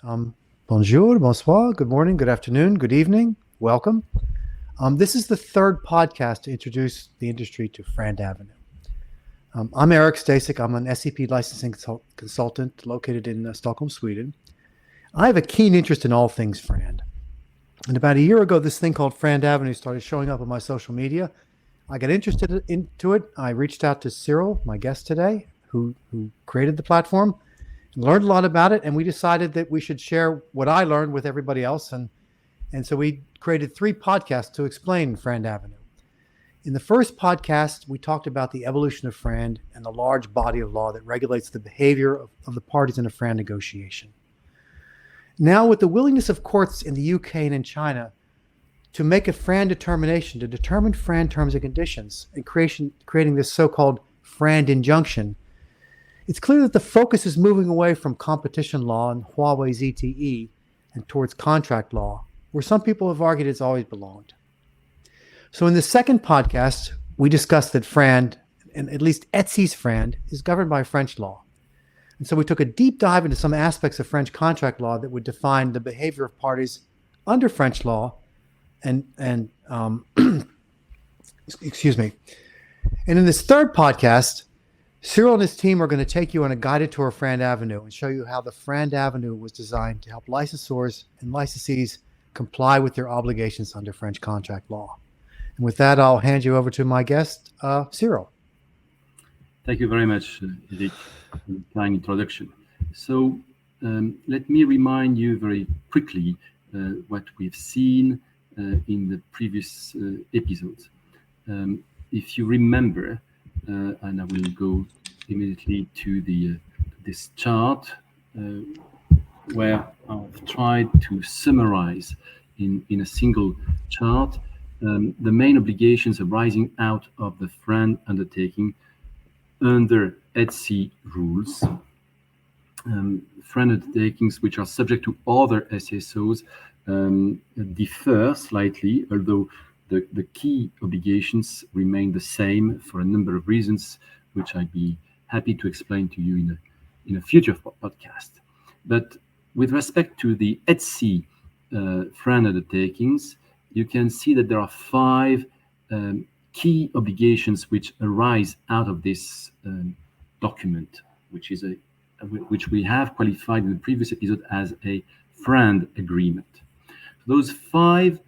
Bonjour, bonsoir, good morning, good afternoon, good evening. Welcome. This is the third podcast to introduce the industry to FrandAvenue. I'm Eric Stasik. I'm an SEP licensing consultant located in Stockholm, Sweden. I have a keen interest in all things Frand. And about a year ago, this thing called FrandAvenue started showing up on my social media. I got interested into it. I reached out to Cyril, my guest today, who created the platform, learned a lot about it, and we decided that we should share what I learned with everybody else. And so we created 3 podcasts to explain FrandAvenue. In the first podcast, we talked about the evolution of FRAND and the large body of law that regulates the behavior of the parties in a FRAND negotiation. Now, with the willingness of courts in the UK and in China to make a FRAND determination, to determine FRAND terms and conditions, and creating this so-called FRAND injunction, it's clear that the focus is moving away from competition law and Huawei ZTE and towards contract law, where some people have argued it's always belonged. So in the second podcast, we discussed that FRAND, and at least ETSI's FRAND, is governed by French law. And so we took a deep dive into some aspects of French contract law that would define the behavior of parties under French law and excuse me. And in this third podcast, Cyril and his team are going to take you on a guided tour of FrandAvenue and show you how the FrandAvenue was designed to help licensors and licensees comply with their obligations under French contract law. And with that, I'll hand you over to my guest, Cyril. Thank you very much, Eric, for the kind introduction. So let me remind you very quickly what we've seen in the previous episodes. If you remember, and I will go immediately to this chart where I've tried to summarize in a single chart the main obligations arising out of the FRAND undertaking under ETSI rules. FRAND undertakings which are subject to other SSOs differ slightly, although the key obligations remain the same for a number of reasons, which I'd be happy to explain to you in a future podcast. But with respect to the ETSI FRAND undertakings, you can see that there are 5 key obligations which arise out of this document, which we have qualified in the previous episode as a FRAND agreement. Those 5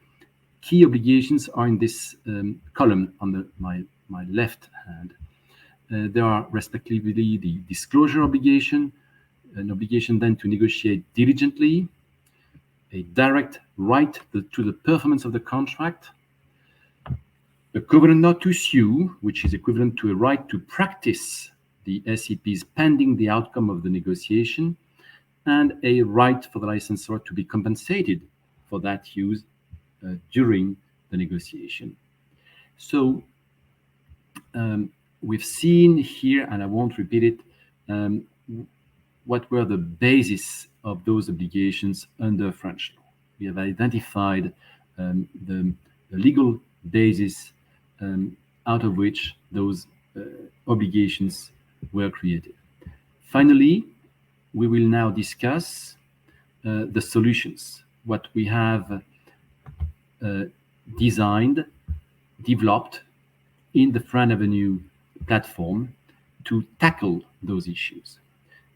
key obligations are in this column on my left hand. There are respectively the disclosure obligation, an obligation then to negotiate diligently, a direct right to the performance of the contract, a covenant not to sue, which is equivalent to a right to practice the SEPs pending the outcome of the negotiation, and a right for the licensor to be compensated for that use during the negotiation. So we've seen here, and I won't repeat it, what were the basis of those obligations under French law. We have identified the legal basis out of which those obligations were created. Finally, we will now discuss the solutions, what we have designed, developed in the FrandAvenue platform to tackle those issues.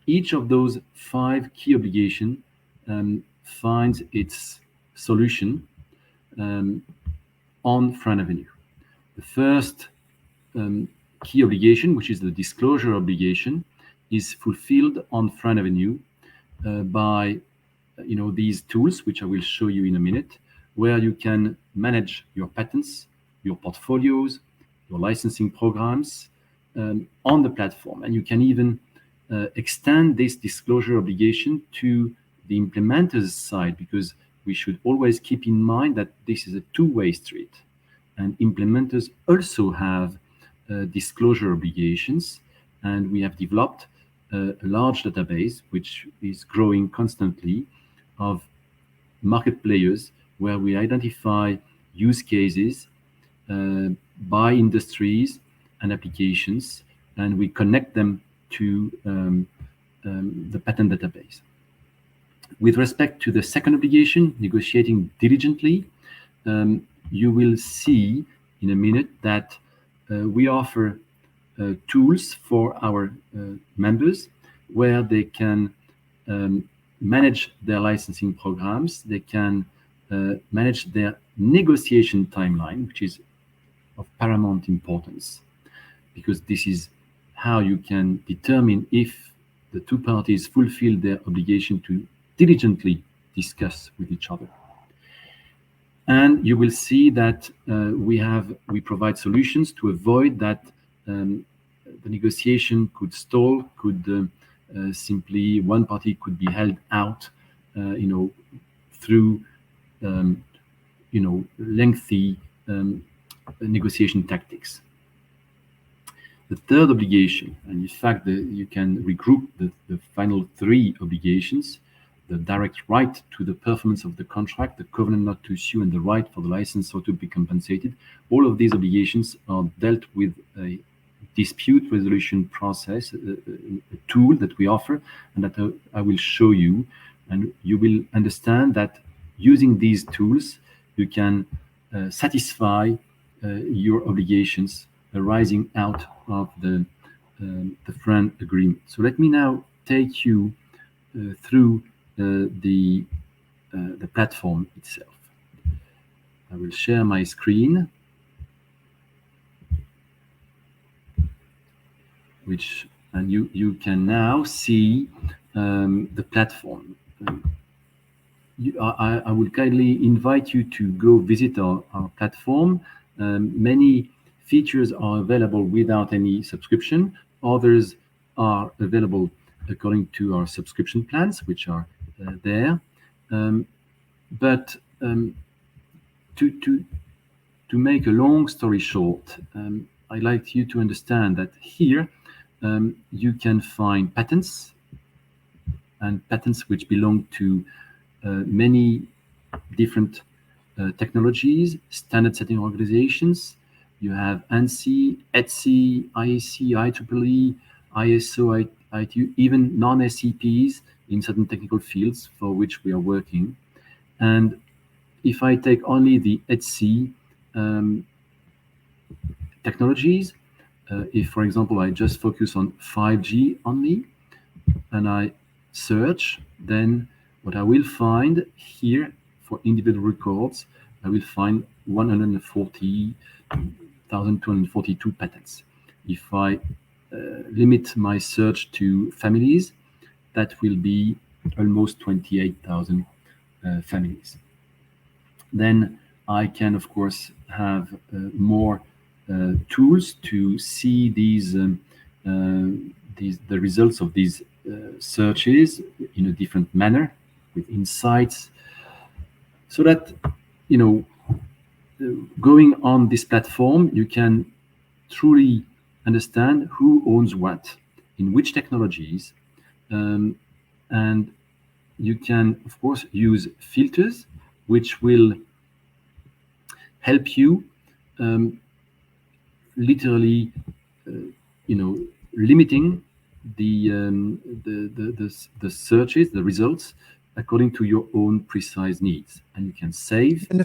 Each of those 5 key obligations finds its solution on FrandAvenue. The first key obligation, which is the disclosure obligation, is fulfilled on FrandAvenue by these tools, which I will show you in a minute, where you can manage your patents, your portfolios, your licensing programs on the platform. And you can even extend this disclosure obligation to the implementers side, because we should always keep in mind that this is a two-way street. And implementers also have disclosure obligations. And we have developed a large database, which is growing constantly, of market players where we identify use cases by industries and applications, and we connect them to the patent database. With respect to the second obligation, negotiating diligently, you will see in a minute that we offer tools for our members where they can manage their licensing programs, they can manage their negotiation timeline, which is of paramount importance, because this is how you can determine if the two parties fulfill their obligation to diligently discuss with each other. And you will see that we provide solutions to avoid that the negotiation could stall, could simply one party could be held out, through lengthy negotiation tactics. The third obligation, and in fact you can regroup the final three obligations: the direct right to the performance of the contract, the covenant not to sue, and the right for the licensor to be compensated. All of these obligations are dealt with a dispute resolution process, a tool that we offer, and that I will show you. And you will understand that using these tools, you can satisfy your obligations arising out of the FRAND agreement. So let me now take you through the platform itself. I will share my screen, and you can now see the platform. I will kindly invite you to go visit our platform. Many features are available without any subscription. Others are available according to our subscription plans, which are there. But to make a long story short, I'd like you to understand that here you can find patents, and patents which belong to many different technologies, standard setting organizations. You have ANSI, ETSI, IEC, IEEE, ISO, ITU, even non-SEPs in certain technical fields for which we are working. And if I take only the ETSI technologies, if, for example, I just focus on 5G only, and I search, then what I will find here for individual records, I will find 140,242 patents. If I limit my search to families, that will be almost 28,000 families. Then I can, of course, have more tools to see the results of these searches in a different manner, with insights, so that going on this platform, you can truly understand who owns what in which technologies, and you can, of course, use filters which will help you literally limiting the searches, the results, according to your own precise needs. And you can save, And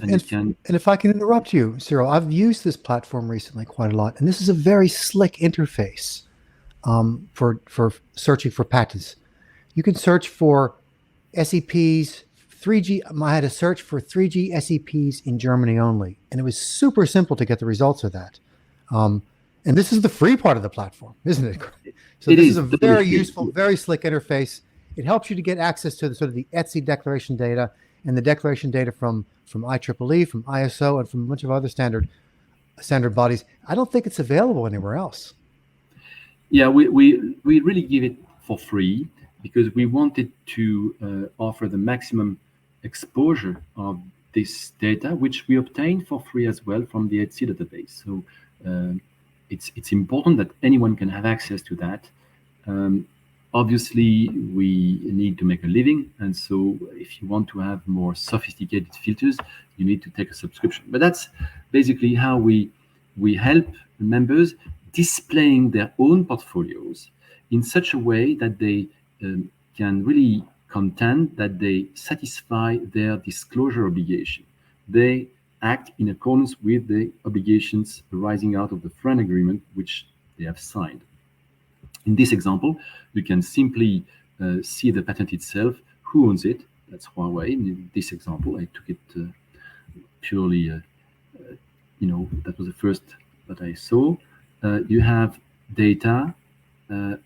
if I can interrupt you, Cyril, I've used this platform recently quite a lot, and this is a very slick interface for searching for patents. You can search for SEPs, 3G. I had a search for 3G SEPs in Germany only, and it was super simple to get the results of that. And this is the free part of the platform, isn't it? So this is a very useful, very slick interface. It helps you to get access to the sort of the ETSI declaration data and the declaration data from IEEE, from ISO, and from a bunch of other standard bodies. I don't think it's available anywhere else. Yeah, we really give it for free because we wanted to offer the maximum exposure of this data, which we obtain for free as well from the ETSI database. So it's important that anyone can have access to that. Obviously, we need to make a living, and so if you want to have more sophisticated filters, you need to take a subscription. But that's basically how we help members displaying their own portfolios in such a way that they can really contend that they satisfy their disclosure obligation. They act in accordance with the obligations arising out of the FRAND agreement which they have signed. In this example, you can simply see the patent itself, who owns it. That's Huawei. In this example, I took it purely, that was the first that I saw. You have data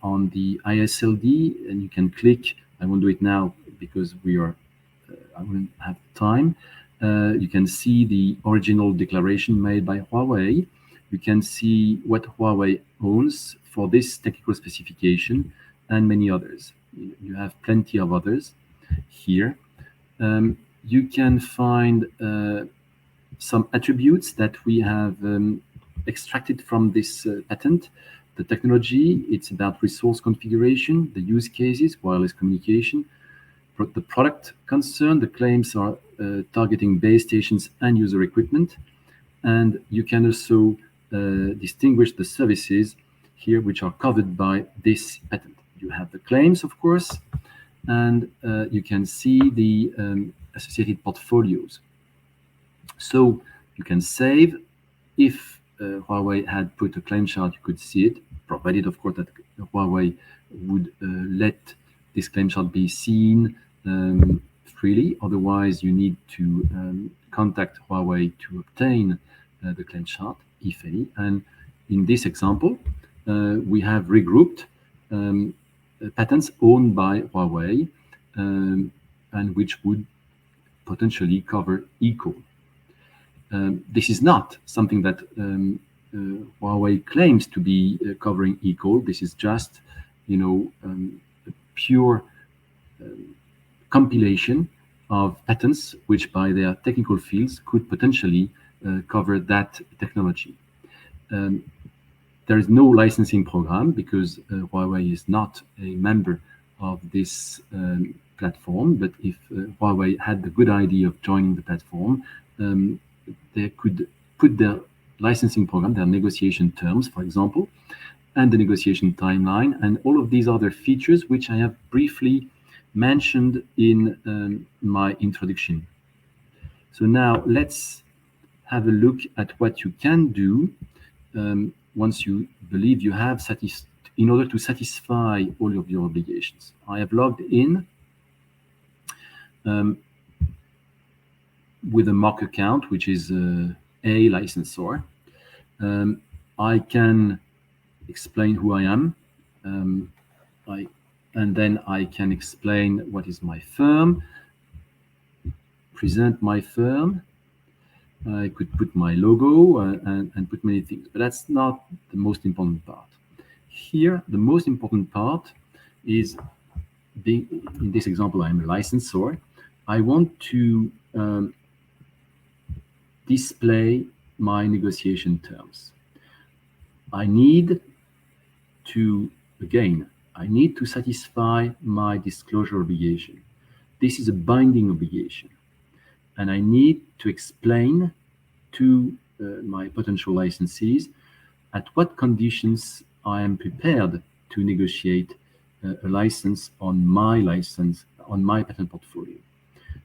on the ISLD, and you can click. I won't do it now because I won't have time. You can see the original declaration made by Huawei. You can see what Huawei owns for this technical specification and many others. You have plenty of others here. You can find some attributes that we have extracted from this patent. The technology, it's about resource configuration, the use cases, wireless communication. The product concern, the claims are targeting base stations and user equipment. And you can also distinguish the services here which are covered by this patent. You have the claims, of course, and you can see the associated portfolios. So you can save. If Huawei had put a claim chart, you could see it, provided, of course, that Huawei would let this claim chart be seen freely. Otherwise, you need to contact Huawei to obtain the claim chart, if any. And in this example, we have regrouped patents owned by Huawei and which would potentially cover eCall. This is not something that Huawei claims to be covering eCall. This is just, a pure compilation of patents which, by their technical fields, could potentially cover that technology. There is no licensing program because Huawei is not a member of this platform. But if Huawei had the good idea of joining the platform, they could put their licensing program, their negotiation terms, for example, and the negotiation timeline, and all of these other features which I have briefly mentioned in my introduction. So now let's have a look at what you can do once you believe you have in order to satisfy all of your obligations. I have logged in with a mock account, which is a licensor. I can explain who I am, and then I can explain what is my firm, present my firm. I could put my logo and put many things, but that's not the most important part. Here, the most important part is in this example, I'm a licensor. I want to display my negotiation terms. I need to satisfy my disclosure obligation. This is a binding obligation. And I need to explain to my potential licensees at what conditions I am prepared to negotiate a license on my patent portfolio.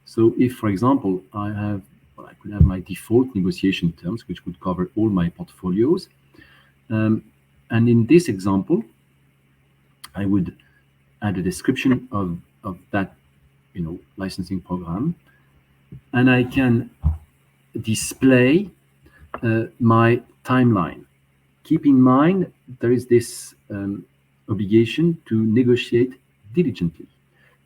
So if, for example, I could have my default negotiation terms, which would cover all my portfolios. And in this example, I would add a description of that, licensing program, and I can display my timeline. Keep in mind, there is this obligation to negotiate diligently.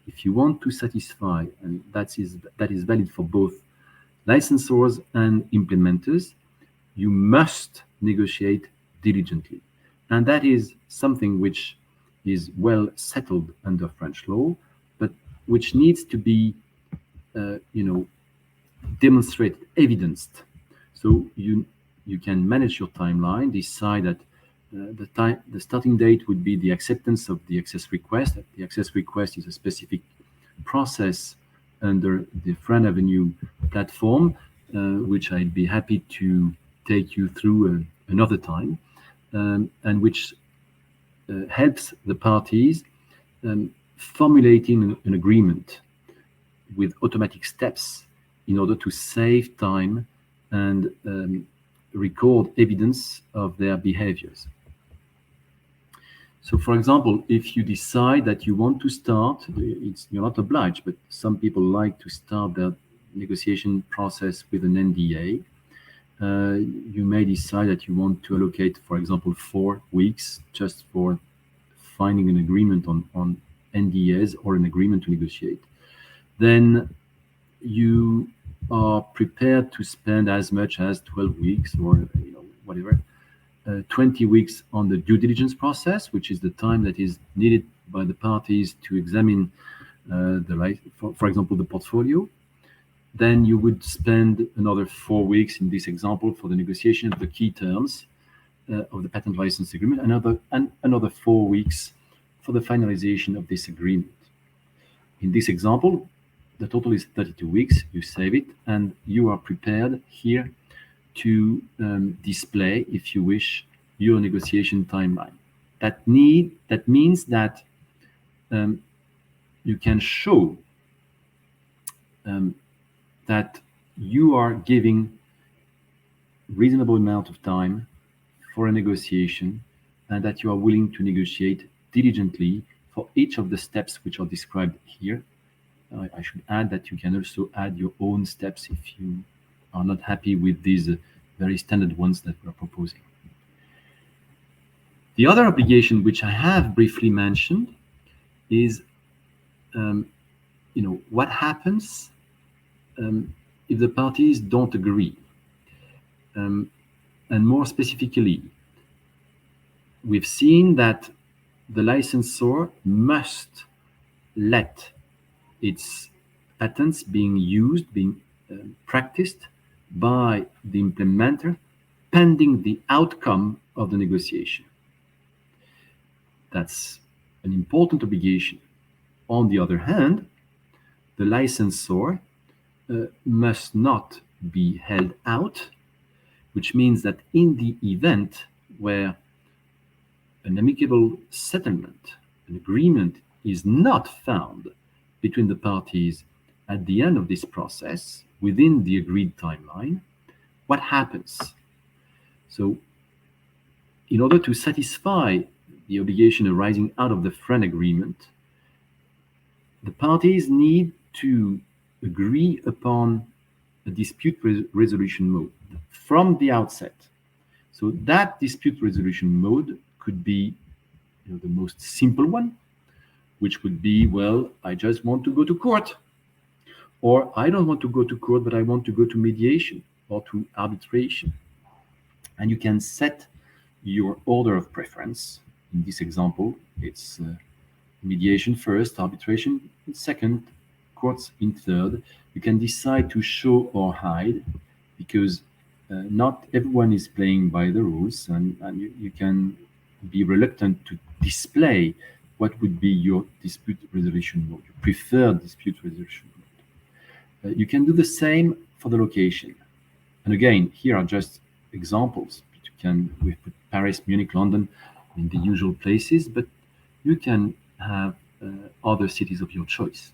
If you want to satisfy, and that is valid for both licensors and implementers, you must negotiate diligently. And that is something which is well settled under French law, but which needs to be, demonstrated, evidenced. So you can manage your timeline, decide that the starting date would be the acceptance of the access request. The access request is a specific process under the FrandAvenue platform, which I'd be happy to take you through another time, and which helps the parties formulating an agreement with automatic steps in order to save time and record evidence of their behaviors. So, for example, if you decide that you want to start, you're not obliged, but some people like to start their negotiation process with an NDA. You may decide that you want to allocate, for example, 4 weeks just for finding an agreement on NDAs or an agreement to negotiate. Then you are prepared to spend as much as 12 weeks or whatever, 20 weeks on the due diligence process, which is the time that is needed by the parties to examine for example, the portfolio. Then you would spend another 4 weeks in this example for the negotiation of the key terms of the patent license agreement, another 4 weeks for the finalization of this agreement. In this example, the total is 32 weeks. You save it, and you are prepared here to display, if you wish, your negotiation timeline. That means that you can show that you are giving reasonable amount of time for a negotiation, and that you are willing to negotiate diligently for each of the steps which are described here. I should add that you can also add your own steps if you are not happy with these very standard ones that we're proposing. The other obligation, which I have briefly mentioned, is what happens if the parties don't agree. And more specifically, we've seen that the licensor must let its patents being practiced by the implementer pending the outcome of the negotiation. That's an important obligation. On the other hand, the licensor must not be held out, which means that in the event where an amicable settlement, an agreement, is not found between the parties at the end of this process, within the agreed timeline, what happens? So, in order to satisfy the obligation arising out of the FRAND agreement, the parties need to agree upon a dispute resolution mode from the outset. So that dispute resolution mode could be the most simple one, which would be, well, I just want to go to court. Or I don't want to go to court, but I want to go to mediation or to arbitration. And you can set your order of preference. In this example, it's mediation first, arbitration in second, courts in third. You can decide to show or hide, because not everyone is playing by the rules, and you can be reluctant to display what would be your dispute resolution mode, your preferred dispute resolution mode. You can do the same for the location. And again, here are just examples. We put Paris, Munich, London in the usual places, but you can have other cities of your choice.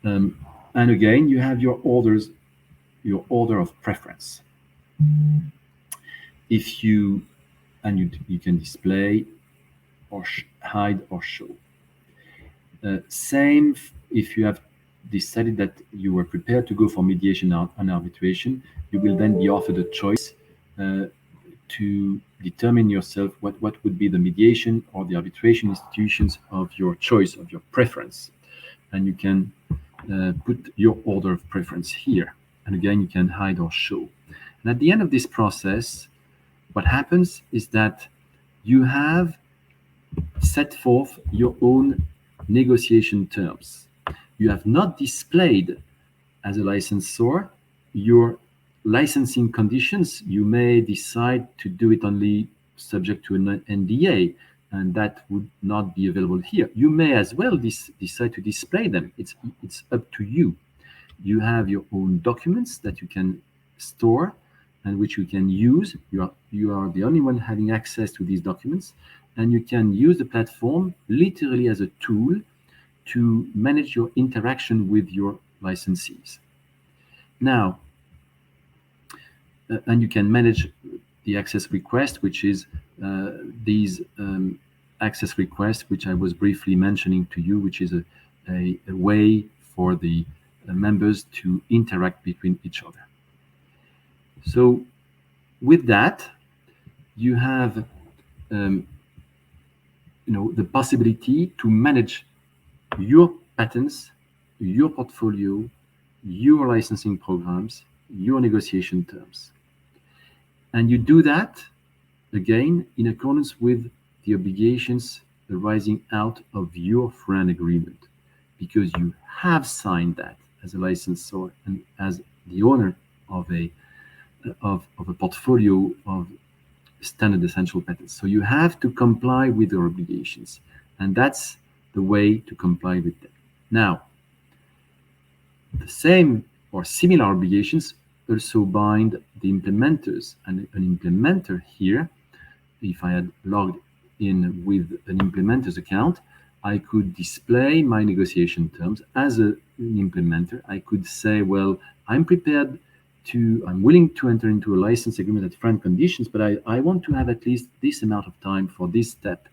And again, you have your order of preference. If you can display or hide or show. Same if you have decided that you were prepared to go for mediation and arbitration, you will then be offered a choice to determine yourself what would be the mediation or the arbitration institutions of your choice, of your preference. And you can put your order of preference here. And again, you can hide or show. And at the end of this process, what happens is that you have set forth your own negotiation terms. You have not displayed as a licensor your licensing conditions. You may decide to do it only subject to an NDA, and that would not be available here. You may as well decide to display them. It's up to you. You have your own documents that you can store and which you can use. You are the only one having access to these documents, and you can use the platform literally as a tool to manage your interaction with your licensees. Now, and you can manage the access request, which is these access requests, which I was briefly mentioning to you, which is a way for the members to interact between each other. So with that, you have the possibility to manage your patents, your portfolio, your licensing programs, your negotiation terms. And you do that, again, in accordance with the obligations arising out of your FRAND agreement, because you have signed that as a licensor and as the owner of a portfolio of standard essential patents. So you have to comply with your obligations, and that's the way to comply with them. Now, the same or similar obligations also bind the implementers, and an implementer here, if I had logged in with an implementer's account, I could display my negotiation terms as an implementer. I could say, well, I'm willing to enter into a license agreement at FRAND conditions, but I want to have at least this amount of time for this step.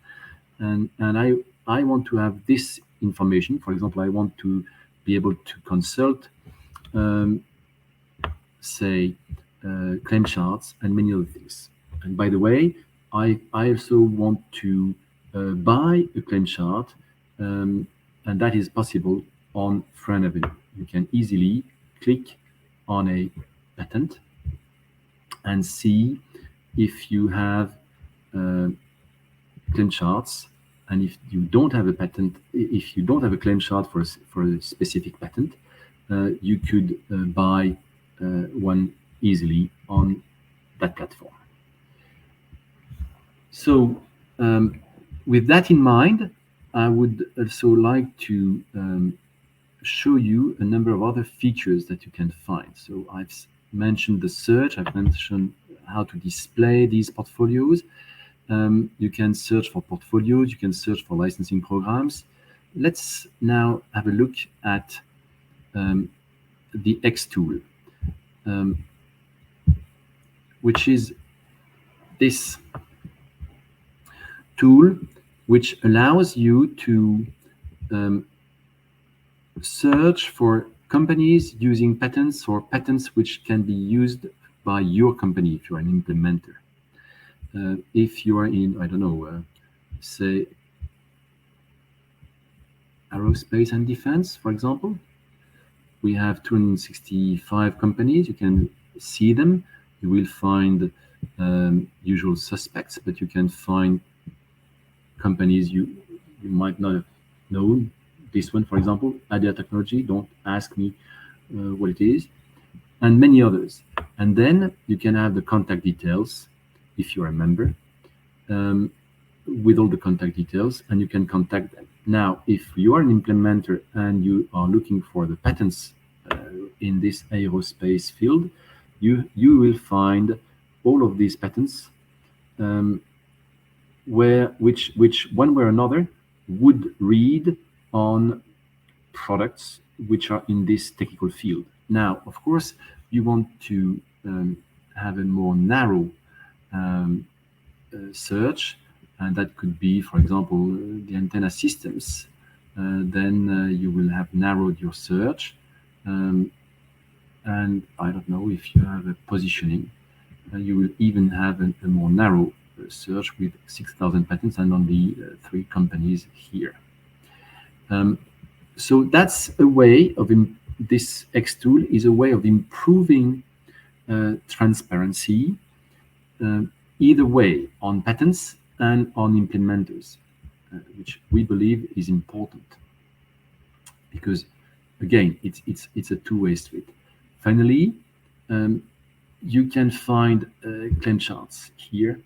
And I want to have this information. For example, I want to be able to consult, say, claim charts and many other things. And by the way, I also want to buy a claim chart, and that is possible on FrandAvenue. You can easily click on a patent and see if you have claim charts, and if you don't have a patent, if you don't have a claim chart for a specific patent, you could buy one easily on that platform. So with that in mind, I would also like to show you a number of other features that you can find. So I've mentioned the search, I've mentioned how to display these portfolios. You can search for portfolios, you can search for licensing programs. Let's now have a look at the X tool, which is this tool which allows you to search for companies using patents or patents which can be used by your company if you're an implementer. If you are in, I don't know, say, aerospace and defense, for example, we have 265 companies. You can see them. You will find usual suspects, but you can find companies you might not have known. This one, for example, Adia Technology, don't ask me what it is, and many others. And then you can have the contact details if you're a member, with all the contact details, and you can contact them. Now, if you are an implementer and you are looking for the patents in this aerospace field, you will find all of these patents which one way or another would read on products which are in this technical field. Now, of course, you want to have a more narrow search, and that could be, for example, the antenna systems. Then you will have narrowed your search, and I don't know if you have a positioning. You will even have a more narrow search with 6,000 patents and only 3 companies here. So that's a way of this X tool is a way of improving transparency, either way, on patents and on implementers, which we believe is important, because again, it's a two-way street. Finally, you can find claim charts here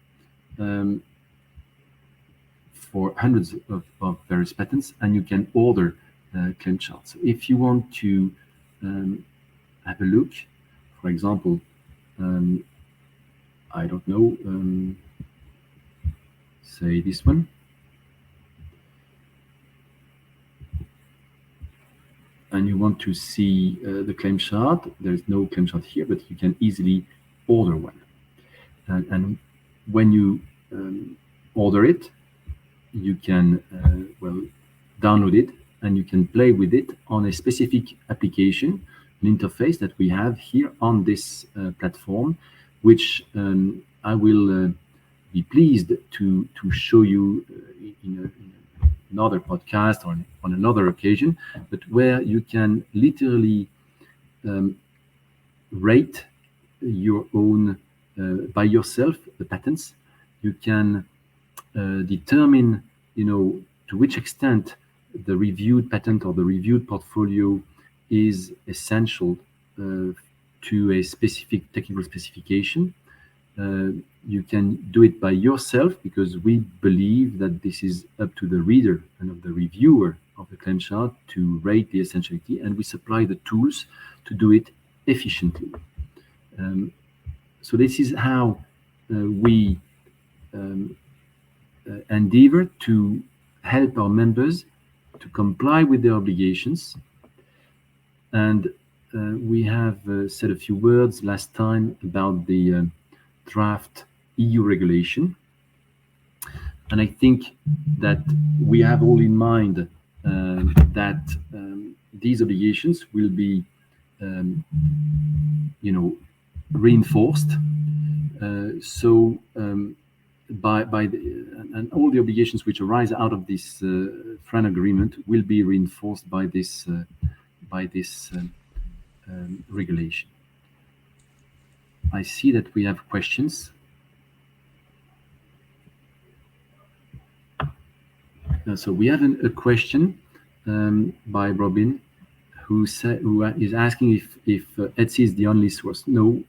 for hundreds of various patents, and you can order claim charts. If you want to have a look, for example, I don't know, say this one. And you want to see the claim chart. There's no claim chart here, but you can easily order one. And when you order it, you can download it, and you can play with it on a specific application, an interface that we have here on this platform, which I will be pleased to show you in another podcast or on another occasion, but where you can literally rate your own by yourself the patents. You can determine, to which extent the reviewed patent or the reviewed portfolio is essential to a specific technical specification. You can do it by yourself, because we believe that this is up to the reader and of the reviewer of the claim chart to rate the essentiality, and we supply the tools to do it efficiently. So this is how we endeavor to help our members to comply with their obligations. And we have said a few words last time about the draft EU regulation. And I think that we have all in mind that these obligations will be, reinforced. And all the obligations which arise out of this FRAND agreement will be reinforced by this regulation. I see that we have questions. So we have a question by Robin, who is asking if Etsy is the only source. No,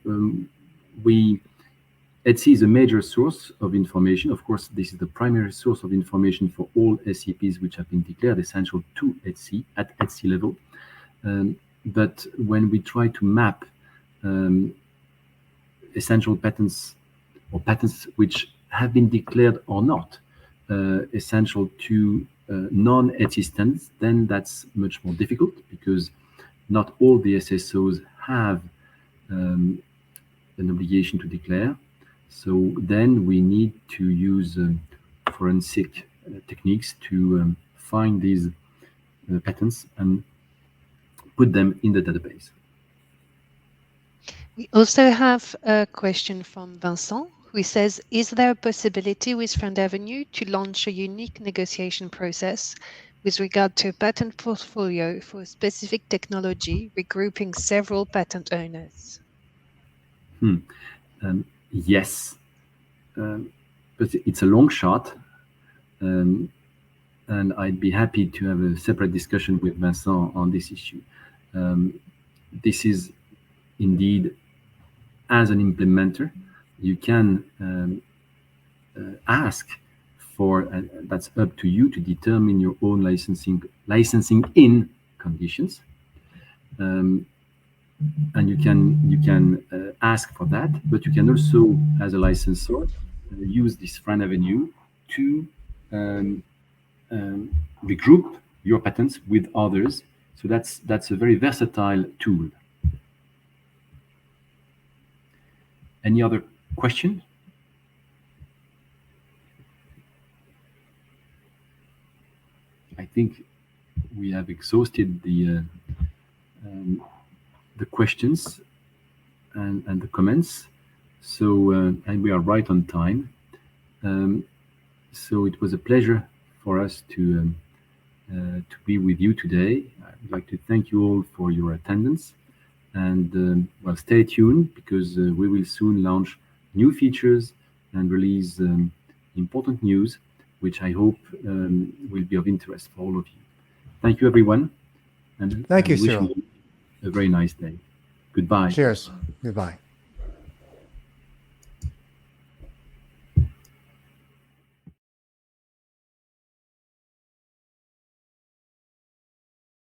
Etsy is a major source of information. Of course, this is the primary source of information for all SEPs which have been declared essential to Etsy at Etsy level. But when we try to map essential patents or patents which have been declared or not essential to non-Etsy standards, then that's much more difficult, because not all the SSOs have an obligation to declare. So then we need to use forensic techniques to find these patents and put them in the database. We also have a question from Vincent, who says, is there a possibility with FrandAvenue to launch a unique negotiation process with regard to a patent portfolio for a specific technology, regrouping several patent owners? Yes, but it's a long shot, and I'd be happy to have a separate discussion with Vincent on this issue. This is indeed, as an implementer, you can ask for, that's up to you to determine your own licensing in conditions, and you can ask for that. But you can also, as a licensor, use this FrandAvenue to regroup your patents with others. So that's a very versatile tool. Any other question? I think we have exhausted the questions and the comments. So and we are right on time. So it was a pleasure for us to be with you today. I'd like to thank you all for your attendance. And well, stay tuned, because we will soon launch new features and release important news, which I hope will be of interest for all of you. Thank you, everyone. And thank you, Cyril. A very nice day. Goodbye. Cheers. Goodbye.